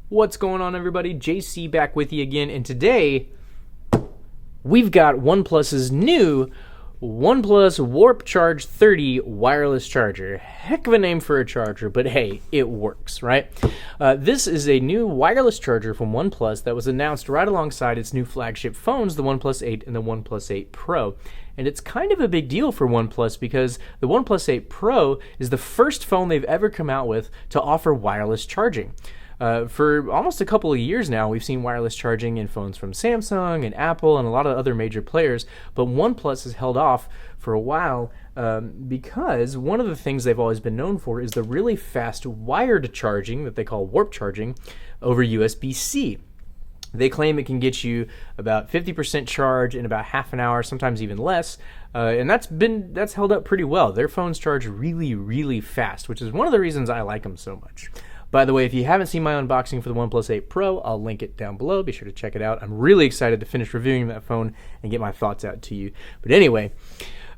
What's going on, everybody? JC back with you again, and today we've got OnePlus's new OnePlus Warp Charge 30 wireless charger. Heck of a name for a charger, but hey, it works, right? This is a new wireless charger from OnePlus that was announced right alongside its new flagship phones, the OnePlus 8 and the OnePlus 8 Pro. And it's kind of a big deal for OnePlus because the OnePlus 8 Pro is the first phone they've ever come out with to offer wireless charging. For almost a couple of years now, we've seen wireless charging in phones from Samsung and Apple and a lot of other major players, but OnePlus has held off for a while because one of the things they've always been known for is the really fast wired charging that they call warp charging over USB-C. They claim it can get you about 50% charge in about half an hour, sometimes even less, and that's held up pretty well. Their phones charge really, really fast, which is one of the reasons I like them so much. By the way, if you haven't seen my unboxing for the OnePlus 8 Pro, I'll link it down below. Be sure to check it out. I'm really excited to finish reviewing that phone and get my thoughts out to you. But anyway,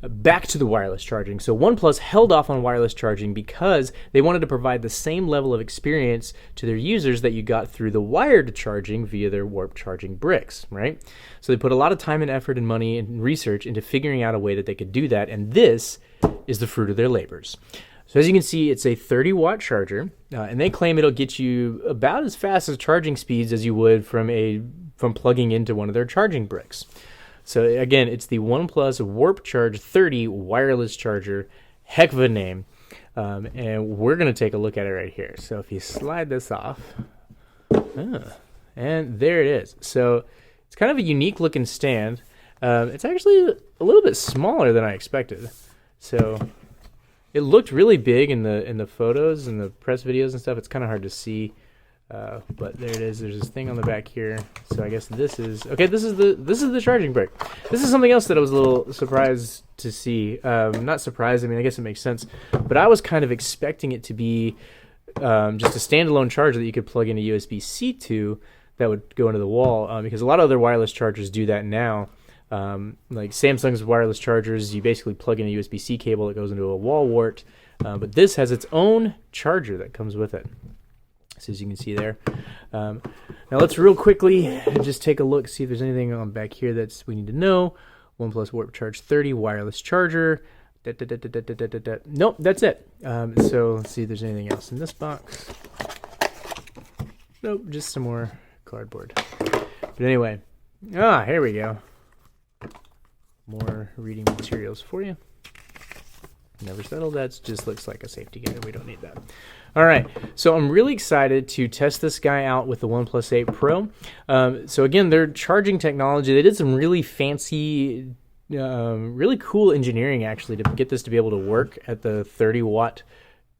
back to the wireless charging. So OnePlus held off on wireless charging because they wanted to provide the same level of experience to their users that you got through the wired charging via their warp charging bricks, right? So they put a lot of time and effort and money and research into figuring out a way that they could do that, and this is the fruit of their labors. So as you can see, it's a 30-watt charger, and they claim it'll get you about as fast as charging speeds as you would from plugging into one of their charging bricks. So again, it's the OnePlus Warp Charge 30 wireless charger. Heck of a name. And we're going to take a look at it right here. So if you slide this off, and there it is. So it's kind of a unique looking stand. It's actually a little bit smaller than I expected. So it looked really big in the photos and the press videos and stuff. It's kind of hard to see, but there it is. There's this thing on the back here. So I guess this is the charging brick. This is something else that I was a little surprised to see. Not surprised. I mean, I guess it makes sense, but I was kind of expecting it to be just a standalone charger that you could plug into USB-C to that would go into the wall, because a lot of other wireless chargers do that now. Like Samsung's wireless chargers, you basically plug in a USB-C cable that goes into a wall wart, but this has its own charger that comes with it. So as you can see there. Now let's real quickly just take a look, see if there's anything on back here that we need to know. OnePlus Warp Charge 30 wireless charger. Nope, that's it. So let's see if there's anything else in this box. Nope, just some more cardboard. But anyway, here we go. More reading materials for you. Never settled. That just looks like a safety guide. We don't need that. All right. So I'm really excited to test this guy out with the OnePlus 8 Pro. So again, their charging technology, they did some really fancy, really cool engineering actually to get this to be able to work at the 30-watt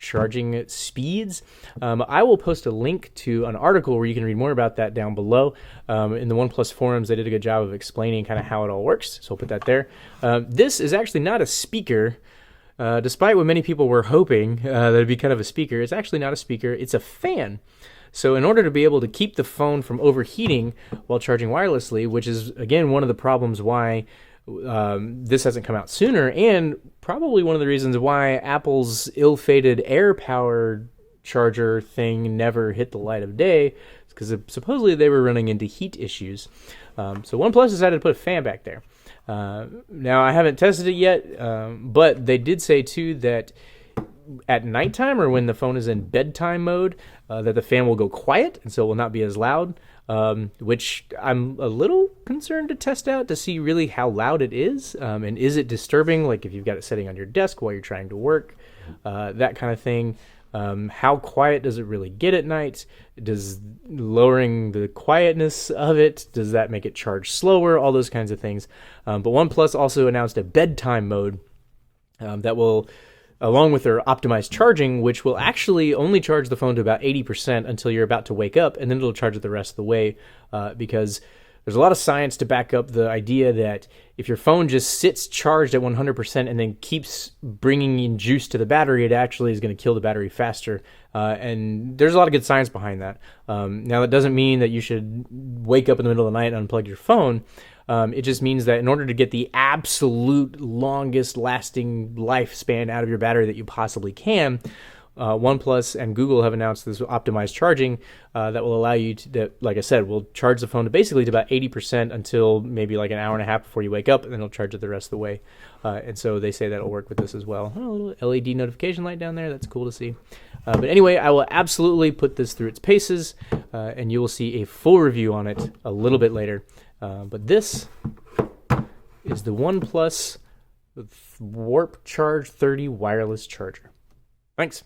charging speeds. I will post a link to an article where you can read more about that down below. In the OnePlus forums, they did a good job of explaining kind of how it all works, so I'll put that there. This is actually not a speaker, despite what many people were hoping that it'd be kind of a speaker. It's actually not a speaker, it's a fan. So in order to be able to keep the phone from overheating while charging wirelessly, which is, again, one of the problems why this hasn't come out sooner, and probably one of the reasons why Apple's ill-fated AirPower charger thing never hit the light of day, because supposedly they were running into heat issues. So OnePlus decided to put a fan back there. Now, I haven't tested it yet, but they did say, too, that at nighttime or when the phone is in bedtime mode, that the fan will go quiet, and so it will not be as loud. Which I'm a little concerned to test out to see really how loud it is, and is it disturbing, like if you've got it sitting on your desk while you're trying to work, that kind of thing. How quiet does it really get at night? Does lowering the quietness of it, does that make it charge slower? All those kinds of things. But OnePlus also announced a bedtime mode that will, along with their optimized charging, which will actually only charge the phone to about 80% until you're about to wake up, and then it'll charge it the rest of the way, because there's a lot of science to back up the idea that if your phone just sits charged at 100% and then keeps bringing in juice to the battery, it actually is going to kill the battery faster, and there's a lot of good science behind that. Now, that doesn't mean that you should wake up in the middle of the night and unplug your phone. It just means that in order to get the absolute longest lasting lifespan out of your battery that you possibly can, OnePlus and Google have announced this optimized charging that will allow you to, that, like I said, will charge the phone to basically to about 80% until maybe like an hour and a half before you wake up, and then it'll charge it the rest of the way. And so they say that'll work with this as well. Oh, a little LED notification light down there. That's cool to see. But anyway, I will absolutely put this through its paces, and you will see a full review on it a little bit later. But this is the OnePlus Warp Charge 30 wireless charger. Thanks.